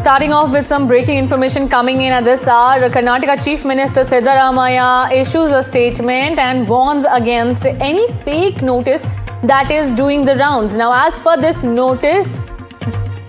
Starting off with some breaking information coming in at this hour, Karnataka Chief Minister Siddaramaiah issues a statement and warns against any fake notice that is doing the rounds. Now, as per this notice,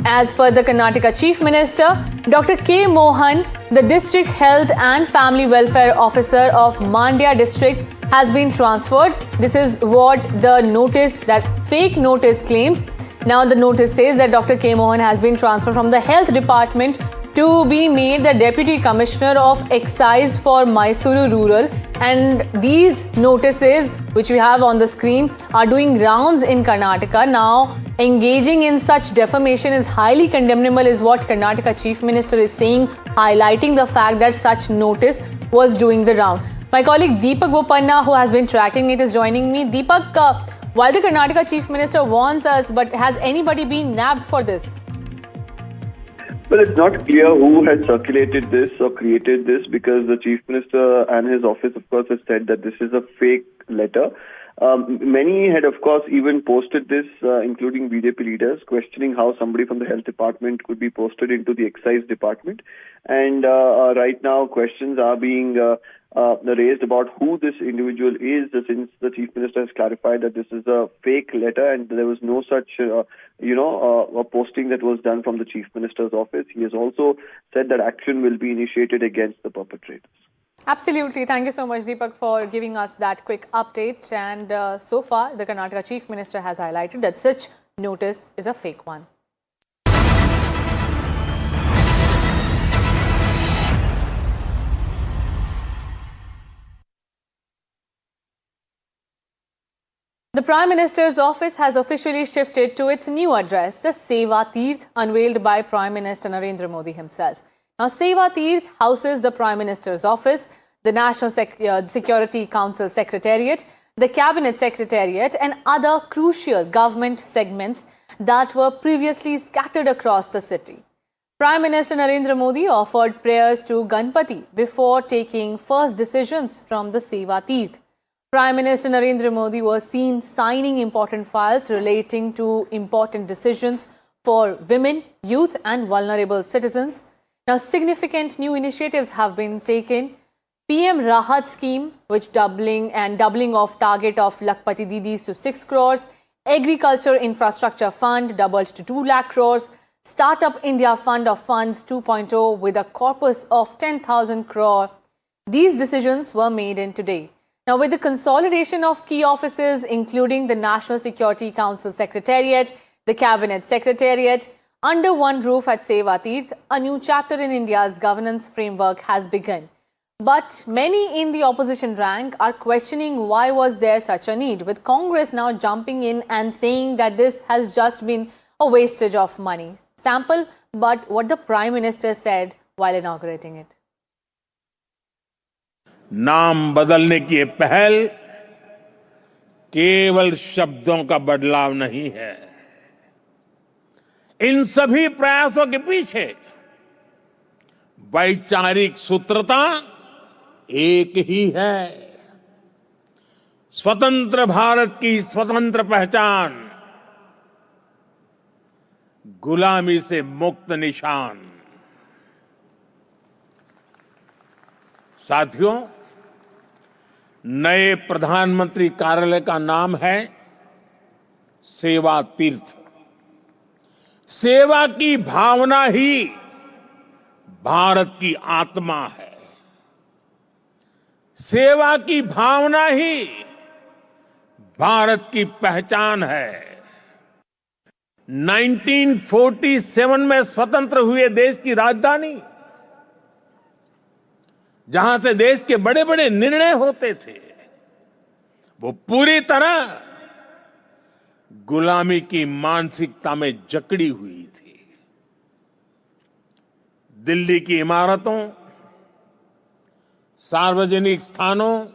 as per the Karnataka Chief Minister, Dr. K. Mohan, the District Health and Family Welfare Officer of Mandya District, has been transferred. This is what the notice, that fake notice, claims. Now, the notice says that Dr. K. Mohan has been transferred from the Health Department to be made the Deputy Commissioner of Excise for Mysuru Rural. And these notices, which we have on the screen, are doing rounds in Karnataka. Now, engaging in such defamation is highly condemnable, is what Karnataka Chief Minister is saying, highlighting the fact that such notice was doing the round. My colleague Deepak Bopanna, who has been tracking it, is joining me. Deepak, while the Karnataka Chief Minister warns us, but has anybody been nabbed for this? Well, it's not clear who had circulated this or created this, because the Chief Minister and his office, of course, have said that this is a fake letter. Many had, of course, even posted this, including BJP leaders, questioning how somebody from the Health Department could be posted into the Excise Department. And right now, questions are being raised about who this individual is, since the Chief Minister has clarified that this is a fake letter and there was no such, a posting that was done from the Chief Minister's office. He has also said that action will be initiated against the perpetrators. Absolutely. Thank you so much, Deepak, for giving us that quick update. And so far, the Karnataka Chief Minister has highlighted that such notice is a fake one. The Prime Minister's office has officially shifted to its new address, the Seva Tirth, unveiled by Prime Minister Narendra Modi himself. Now, Seva Tirth houses the Prime Minister's office, the National Security Council Secretariat, the Cabinet Secretariat, and other crucial government segments that were previously scattered across the city. Prime Minister Narendra Modi offered prayers to Ganpati before taking first decisions from the Seva Tirth. Prime Minister Narendra Modi was seen signing important files relating to important decisions for women, youth, and vulnerable citizens. Now, significant new initiatives have been taken. PM Rahat scheme, which doubling of target of Lakhpati Didis to 6 crores, Agriculture Infrastructure Fund doubled to 2 lakh crores, Startup India Fund of Funds 2.0 with a corpus of 10,000 crore. These decisions were made in today. Now, with the consolidation of key offices, including the National Security Council Secretariat, the Cabinet Secretariat, under one roof at Seva Tirth, a new chapter in India's governance framework has begun. But many in the opposition rank are questioning why was there such a need, with Congress now jumping in and saying that this has just been a wastage of money. Sample, but what the Prime Minister said while inaugurating it. नाम बदलने की ये पहल केवल शब्दों का बदलाव नहीं है। इन सभी प्रयासों के पीछे वैचारिक सूत्रता एक ही है। स्वतंत्र भारत की स्वतंत्र पहचान, गुलामी से मुक्त निशान। साथियों, नए प्रधानमंत्री कार्यालय का नाम है सेवा तीर्थ। सेवा की भावना ही भारत की आत्मा है। सेवा की भावना ही भारत की पहचान है। 1947 में स्वतंत्र हुए देश की राजधानी, जहां से देश के बड़े बड़े निर्णय होते थे, वो पूरी तरह गुलामी की मानसिकता में जकड़ी हुई थी। दिल्ली की इमारतों, सार्वजनिक स्थानों,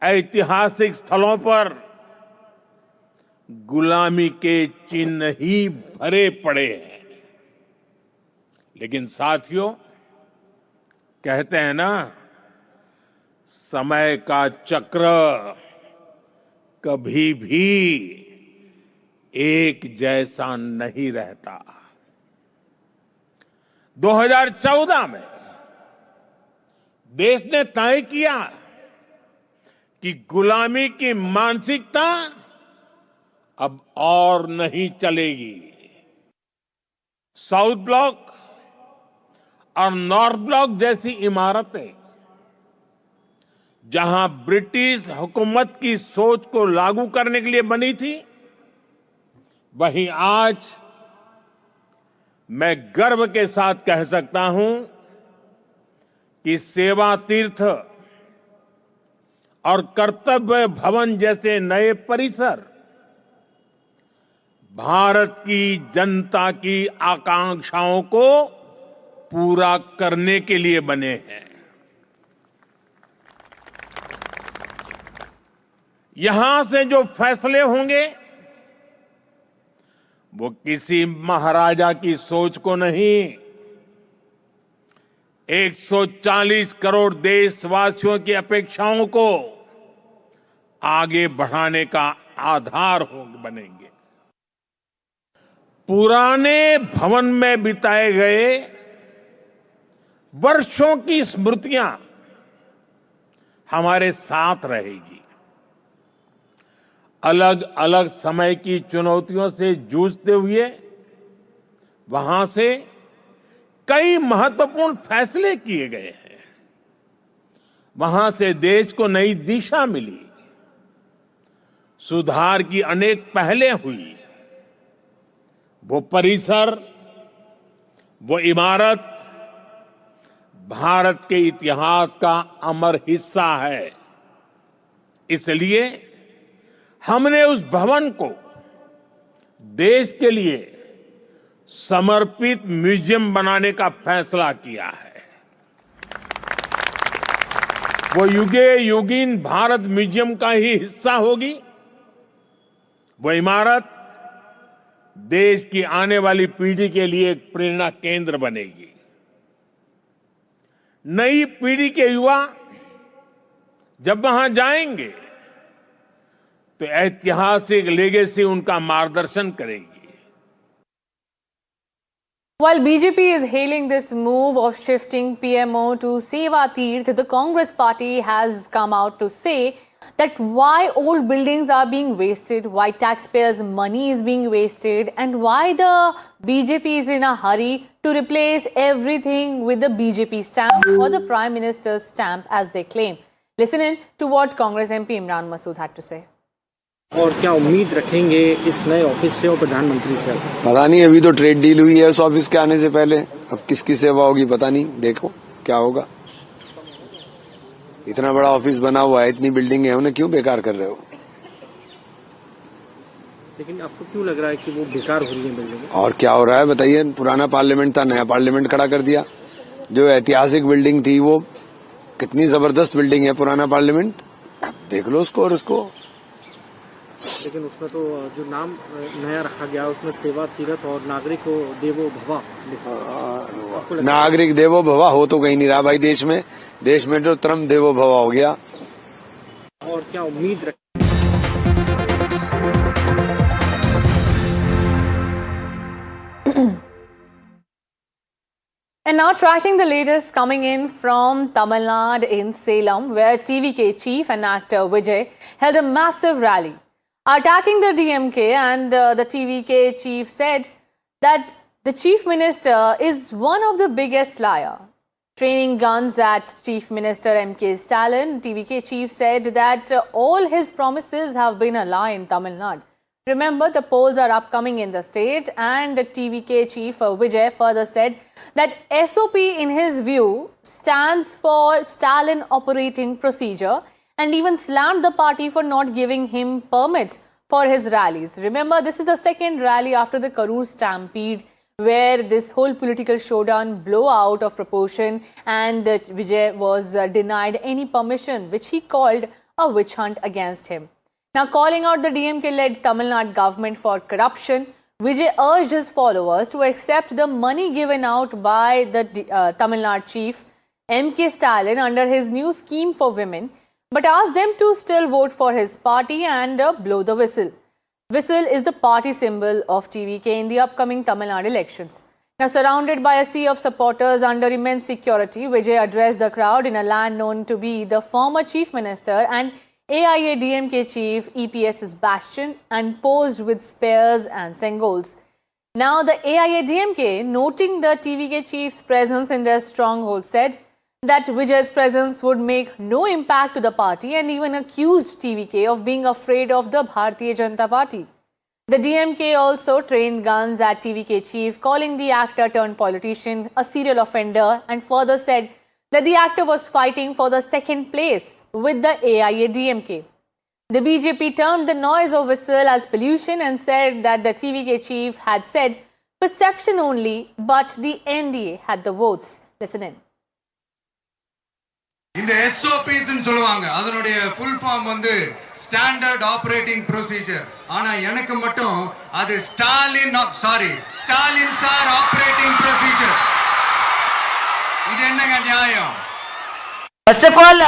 ऐतिहासिक स्थलों पर गुलामी के चिन्ह ही भरे पड़े हैं। लेकिन साथियों, कहते हैं ना, समय का चक्र कभी भी एक जैसा नहीं रहता। 2014 में देश ने तय किया कि गुलामी की मानसिकता अब और नहीं चलेगी। साउथ ब्लॉक और नॉर्थ ब्लॉक जैसी इमारतें जहां ब्रिटिश हुकूमत की सोच को लागू करने के लिए बनी थी, वहीं आज मैं गर्व के साथ कह सकता हूं कि सेवा तीर्थ और कर्तव्य भवन जैसे नए परिसर भारत की जनता की आकांक्षाओं को पूरा करने के लिए बने हैं। यहां से जो फैसले होंगे वो किसी महाराजा की सोच को नहीं, 140 करोड़ देशवासियों की अपेक्षाओं को आगे बढ़ाने का आधार बनेंगे। पुराने भवन में बिताए गए वर्षों की स्मृतियां हमारे साथ रहेगी। अलग अलग समय की चुनौतियों से जूझते हुए वहां से कई महत्वपूर्ण फैसले किए गए हैं। वहां से देश को नई दिशा मिली, सुधार की अनेक पहलें हुई। वो परिसर, वो इमारत भारत के इतिहास का अमर हिस्सा है। इसलिए हमने उस भवन को देश के लिए समर्पित म्यूजियम बनाने का फैसला किया है। वो युगे युगीन भारत म्यूजियम का ही हिस्सा होगी। वो इमारत देश की आने वाली पीढ़ी के लिए एक प्रेरणा केंद्र बनेगी। नई पीढ़ी के युवा जब वहां जाएंगे तो ऐतिहासिक लेगेसी उनका मार्गदर्शन करेगी। While BJP is hailing this move of shifting PMO to Seva Tirth, the Congress party has come out to say that why old buildings are being wasted, why taxpayers' money is being wasted, and why the BJP is in a hurry to replace everything with the BJP stamp or the Prime Minister's stamp, as they claim. Listen in to what Congress MP Imran Masood had to say. और क्या उम्मीद रखेंगे इस नए office से और प्रधानमंत्री से? पता नहीं, अभी तो ट्रेड डील हुई है उस ऑफिस के आने से पहले। अब किसकी सेवा होगी पता नहीं, देखो क्या होगा। इतना बड़ा ऑफिस बना हुआ है, इतनी बिल्डिंग है, उन्हें क्यों बेकार कर रहे हो? लेकिन आपको क्यों लग रहा है कि वो बेकार हो रही है बिल्डिंग? और क्या हो रहा है बताइए। पुराना पार्लियामेंट था, नया पार्लियामेंट खड़ा कर दिया। जो ऐतिहासिक बिल्डिंग थी वो कितनी जबरदस्त बिल्डिंग है पुराना पार्लियामेंट, देख लो उसको और उसको। लेकिन उसमें तो जो नाम नया रखा गया उसमें सेवा तीर्थ और नागरिको देवो भवा। नागरिक देवो भवा हो तो कहीं नहीं रहा भाई देश में। देश में तो त्रम देवो भवा हो गया। और क्या उम्मीद रखें? And now tracking the latest coming in from Tamil Nadu in Salem, where TVK chief and actor Vijay held a massive rally attacking the DMK, and the TVK chief said that the chief minister is one of the biggest liar. Training guns at Chief Minister M.K. Stalin, TVK chief said that all his promises have been a lie in Tamil Nadu. Remember, the polls are upcoming in the state, and the TVK chief Vijay further said that SOP, in his view, stands for Stalin Operating Procedure, and even slammed the party for not giving him permits for his rallies. Remember, this is the second rally after the Karur stampede, where this whole political showdown blew out of proportion, and Vijay was denied any permission, which he called a witch hunt against him. Now, calling out the DMK-led Tamil Nadu government for corruption, Vijay urged his followers to accept the money given out by the Tamil Nadu chief M.K. Stalin under his new scheme for women, but asked them to still vote for his party and blow the whistle. Whistle is the party symbol of TVK in the upcoming Tamil Nadu elections. Now, surrounded by a sea of supporters under immense security, Vijay addressed the crowd in a land known to be the former Chief Minister and AIADMK Chief EPS's bastion and posed with spears and sengols. Now, the AIADMK, noting the TVK Chief's presence in their stronghold, said that Vijay's presence would make no impact to the party and even accused TVK of being afraid of the Bharatiya Janata Party. The DMK also trained guns at TVK chief, calling the actor turned politician a serial offender, and further said that the actor was fighting for the second place with the AIADMK. The BJP termed the noise of whistle as pollution and said that the TVK chief had said perception only, but the NDA had the votes. Listen in. இந்த SOPs ன்னு சொல்லுவாங்க, அதனுடைய full form வந்து standard operating procedure. ஆனா எனக்கு மட்டும் அது Stalin sir operating procedure. இது என்னங்க நியாயம்? First of all,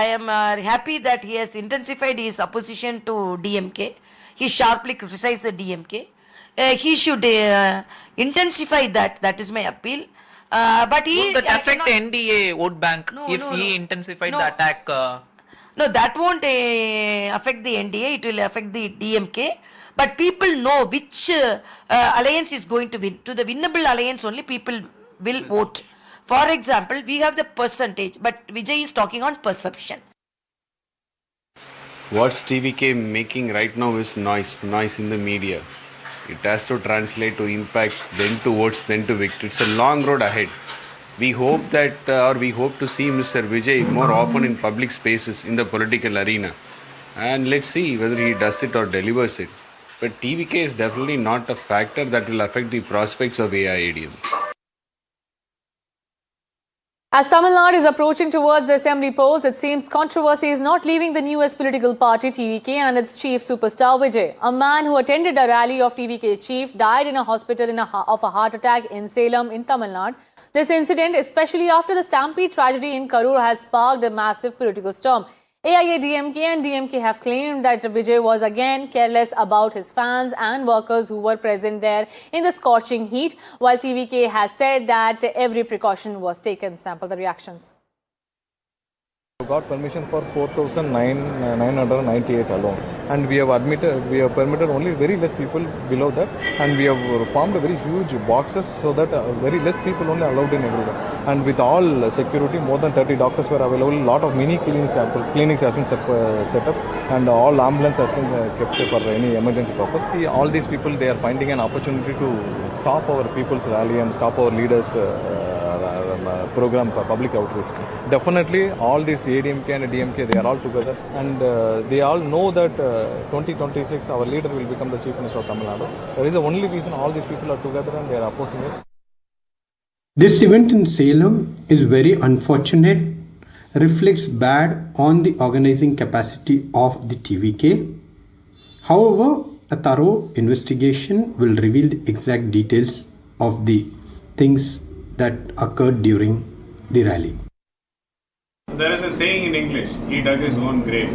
I am happy that he has intensified his opposition to DMK. He sharply criticized the DMK. He should intensify that. That is my appeal. But he would that affect NDA vote bank if he intensified the attack? No, that won't affect the NDA. It will affect the DMK. But people know which alliance is going to win. To the winnable alliance only people will vote. For example, we have the percentage, but Vijay is talking on perception. What's TVK making right now is noise in the media. It has to translate to impacts, then to votes, then to victory. It's a long road ahead. We hope to see Mr. Vijay more often in public spaces in the political arena. And let's see whether he does it or delivers it. But TVK is definitely not a factor that will affect the prospects of AIADM. As Tamil Nadu is approaching towards the assembly polls, it seems controversy is not leaving the newest political party TVK and its chief superstar Vijay. A man who attended a rally of TVK chief died in a hospital of a heart attack in Salem in Tamil Nadu. This incident, especially after the stampede tragedy in Karur, has sparked a massive political storm. AIADMK and DMK have claimed that Vijay was again careless about his fans and workers who were present there in the scorching heat, while TVK has said that every precaution was taken. Sample the reactions. We got permission for 4,998 alone, and we have permitted only very less people below that, and we have formed a very huge boxes so that very less people only allowed in everywhere. And with all security, more than 30 doctors were available. A lot of mini clinics has been set up, and all ambulance has been kept for any emergency purpose. All these people, they are finding an opportunity to stop our people's rally and stop our leaders' program for public outreach. Definitely, all these ADMK and DMK, they are all together, and they all know that 2026 our leader will become the Chief Minister of Tamil Nadu. That is the only reason all these people are together and they are opposing us. This event in Salem is very unfortunate, reflects bad on the organizing capacity of the TVK. However, a thorough investigation will reveal the exact details of the things that occurred during the rally. There is a saying in English, he dug his own grave.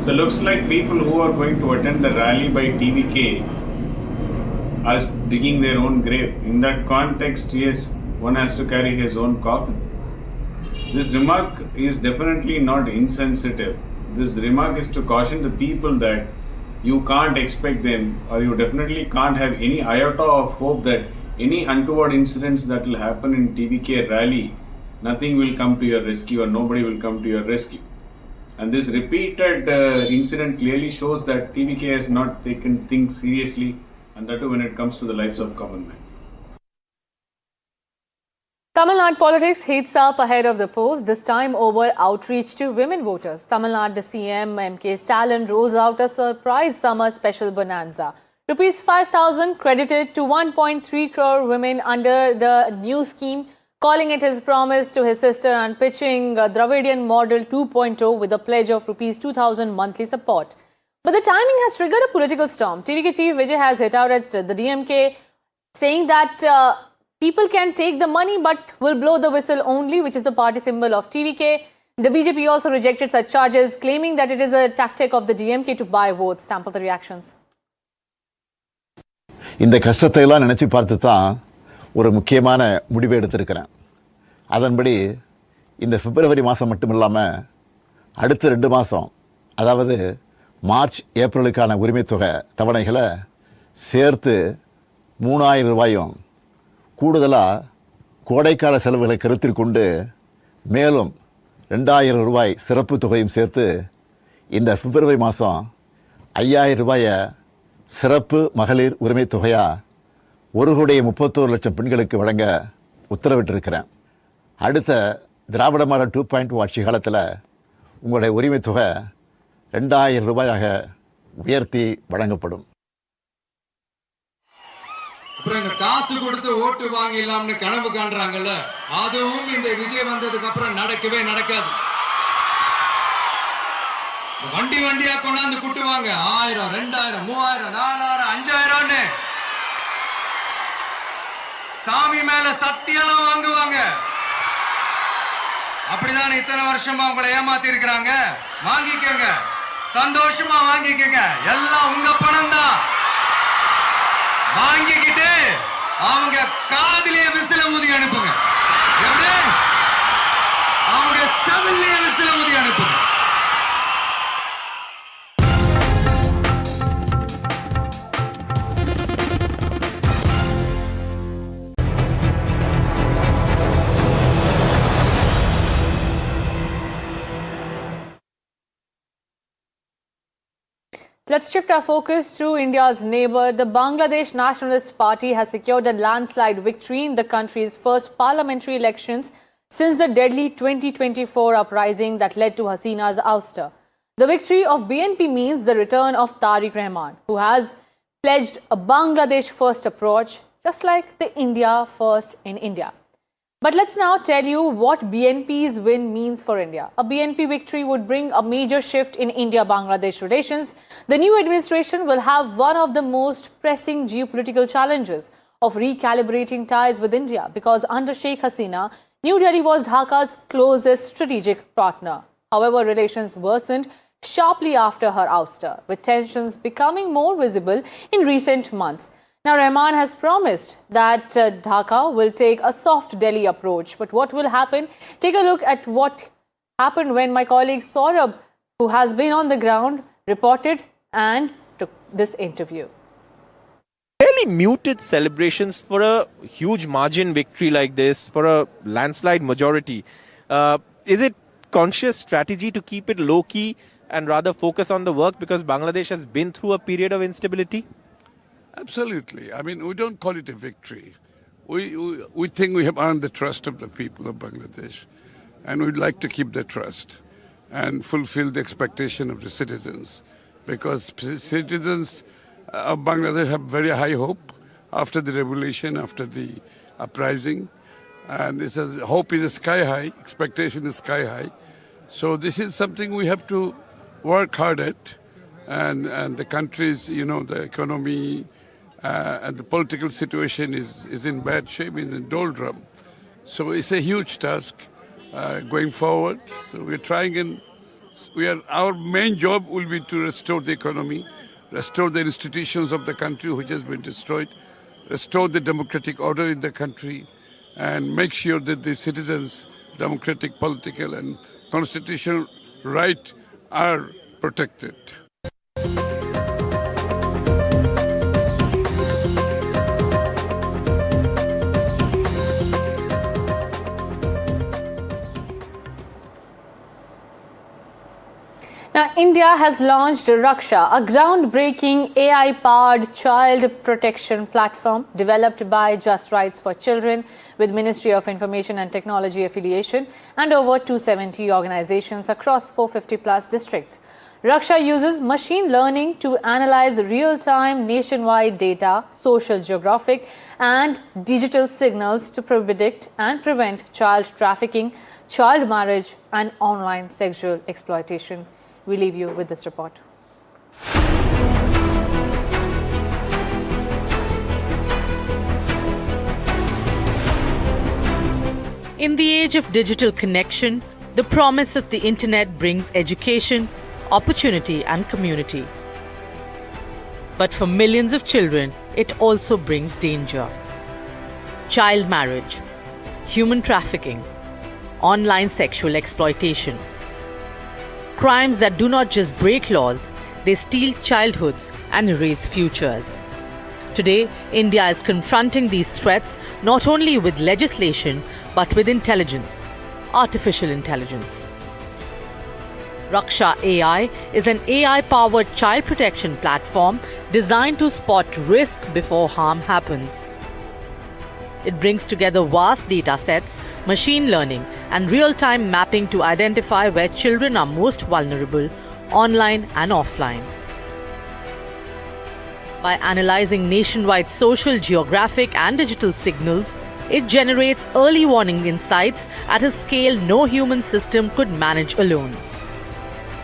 So looks like people who are going to attend the rally by TVK are digging their own grave. In that context, yes, one has to carry his own coffin. This remark is definitely not insensitive. This remark is to caution the people that you can't expect them, or you definitely can't have any iota of hope that any untoward incidents that will happen in TVK rally, nothing will come to your rescue or nobody will come to your rescue. And this repeated incident clearly shows that TVK has not taken things seriously, and that too when it comes to the lives of common men. Tamil Nadu politics heats up ahead of the polls, this time over outreach to women voters. Tamil Nadu CM MK Stalin rolls out a surprise summer special bonanza. Rupees 5,000 credited to 1.3 crore women under the new scheme, calling it his promise to his sister and pitching Dravidian Model 2.0 with a pledge of Rupees 2,000 monthly support. But the timing has triggered a political storm. TVK chief Vijay has hit out at the DMK, saying that people can take the money but will blow the whistle only, which is the party symbol of TVK. The BJP also rejected such charges, claiming that it is a tactic of the DMK to buy votes. Sample the reactions. இந்த கஷ்டத்தை எல்லாம் நினைச்சு பார்த்து தான் ஒரு முக்கியமான முடிவை எடுத்திருக்கிறேன். அதன்படி இந்த பிப்ரவரி மாதம் மட்டும் இல்லாமல் அடுத்த 2 மாதம், அதாவது மார்ச் ஏப்ரலுக்கான உரிமைத்தொகை தவணைகளை சேர்த்து 3000 ரூபாயும், கூடுதலாக கோடைக்கால செலவுகளை கருத்தில் கொண்டு மேலும் 2000 ரூபாய் சிறப்பு தொகையும் சேர்த்து இந்த பிப்ரவரி மாதம் 5000 ரூபாயை சிறப்பு மகளிர் உரிமை தொகையாக 1,31,00,000 பெண்களுக்கு வழங்க உத்தரவிட்டிருக்கிறேன். அடுத்த திராவிட மாடல் 2.0 ஆட்சி காலத்தில் உங்களுடைய உரிமை தொகை 2000 ரூபாயாக உயர்த்தி வழங்கப்படும். அப்புறம் இந்த காசு கொடுத்து ஓட்டு வாங்கிடலாம்னு கனவு காண்றாங்கல்ல, அதுவும் இந்த விஜய் வந்ததுக்கு அப்புறம் நடக்கவே நடக்காது. வண்டி வண்டியா கொண்டாந்து குட்டுவாங்க. 1000, 2000, 3000, 4000, 5000 சாமி மேல சத்தியெல்லாம் வாங்குவாங்க. அப்படிதான் இத்தனை வருஷமா உங்களை ஏமாத்தி இருக்கிறாங்க. வாங்கிக்கங்க, சந்தோஷமா வாங்கிக்கங்க. எல்லாம் உங்க பணம் தான். வாங்கிக்கிட்டு அவங்க காதிலே விசில முதி அனுப்புங்க. எப்படி? அவங்க செவிலே விசில முதி அனுப்புங்க. Let's shift our focus to India's neighbor. The Bangladesh Nationalist Party has secured a landslide victory in the country's first parliamentary elections since the deadly 2024 uprising that led to Hasina's ouster. The victory of BNP means the return of Tariq Rahman, who has pledged a Bangladesh first approach, just like the India first in India. But let's now tell you what BNP's win means for India. A BNP victory would bring a major shift in India-Bangladesh relations. The new administration will have one of the most pressing geopolitical challenges of recalibrating ties with India, because under Sheikh Hasina, New Delhi was Dhaka's closest strategic partner. However, relations worsened sharply after her ouster, with tensions becoming more visible in recent months. Now, Rahman has promised that Dhaka will take a soft Delhi approach. But what will happen? Take a look at what happened when my colleague Saurabh, who has been on the ground, reported and took this interview. Fairly muted celebrations for a huge margin victory like this, for a landslide majority. Is it conscious strategy to keep it low-key and rather focus on the work because Bangladesh has been through a period of instability? Absolutely. I mean, we don't call it a victory. We think we have earned the trust of the people of Bangladesh, and we'd like to keep the trust and fulfill the expectation of the citizens, because citizens of Bangladesh have very high hope after the revolution, after the uprising, and this hope is sky high, expectation is sky high. So this is something we have to work hard at, and the country's, the economy, and the political situation is in bad shape, is in doldrum. So it's a huge task going forward. So we're trying, and our main job will be to restore the economy, restore the institutions of the country which has been destroyed, restore the democratic order in the country, and make sure that the citizens' democratic, political, and constitutional rights are protected. Now, India has launched Raksha, a groundbreaking AI-powered child protection platform developed by Just Rights for Children with Ministry of Information and Technology affiliation and over 270 organizations across 450+ districts. Raksha uses machine learning to analyze real-time nationwide data, social, geographic, and digital signals to predict and prevent child trafficking, child marriage, and online sexual exploitation. We leave you with this report. In the age of digital connection, the promise of the internet brings education, opportunity, and community. But for millions of children, it also brings danger. child marriage, human trafficking, online sexual exploitation. Crimes that do not just break laws, they steal childhoods and erase futures. Today, India is confronting these threats not only with legislation but with intelligence, artificial intelligence. Raksha AI is an AI-powered child protection platform designed to spot risk before harm happens. It brings together vast data sets, machine learning, and real-time mapping to identify where children are most vulnerable, online and offline. By analyzing nationwide social, geographic, and digital signals, it generates early warning insights at a scale no human system could manage alone.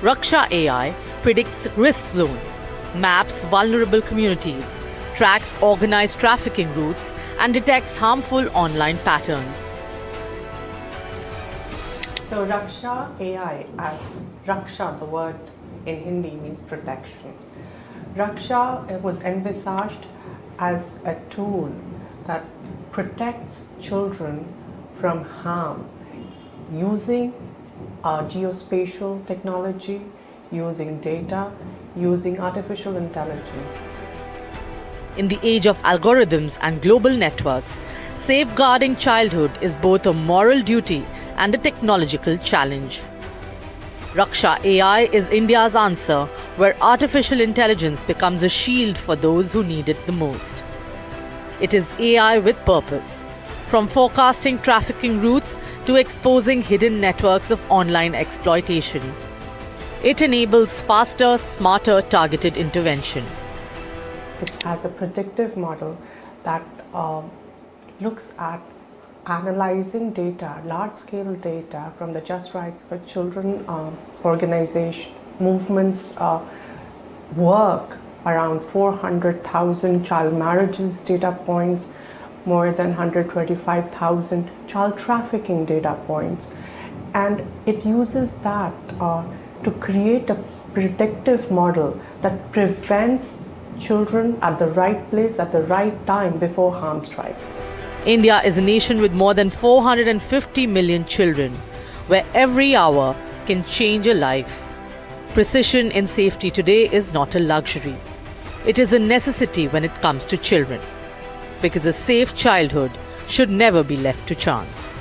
Raksha AI predicts risk zones, maps vulnerable communities, tracks organized trafficking routes, and detects harmful online patterns. So Raksha AI, as Raksha, the word in Hindi means protection. Raksha was envisaged as a tool that protects children from harm using geospatial technology, using data, using artificial intelligence. In the age of algorithms and global networks, safeguarding childhood is both a moral duty and a technological challenge. Raksha AI is India's answer, where artificial intelligence becomes a shield for those who need it the most. It is AI with purpose, from forecasting trafficking routes to exposing hidden networks of online exploitation. It enables faster, smarter, targeted intervention. It has a predictive model that looks at analyzing data, large-scale data from the Just Rights for Children organization, movements work around 400,000 child marriages data points, more than 125,000 child trafficking data points. And it uses that to create a predictive model that prevents children at the right place at the right time before harm strikes. India is a nation with more than 450 million children, where every hour can change a life. Precision in safety today is not a luxury. It is a necessity when it comes to children, because a safe childhood should never be left to chance.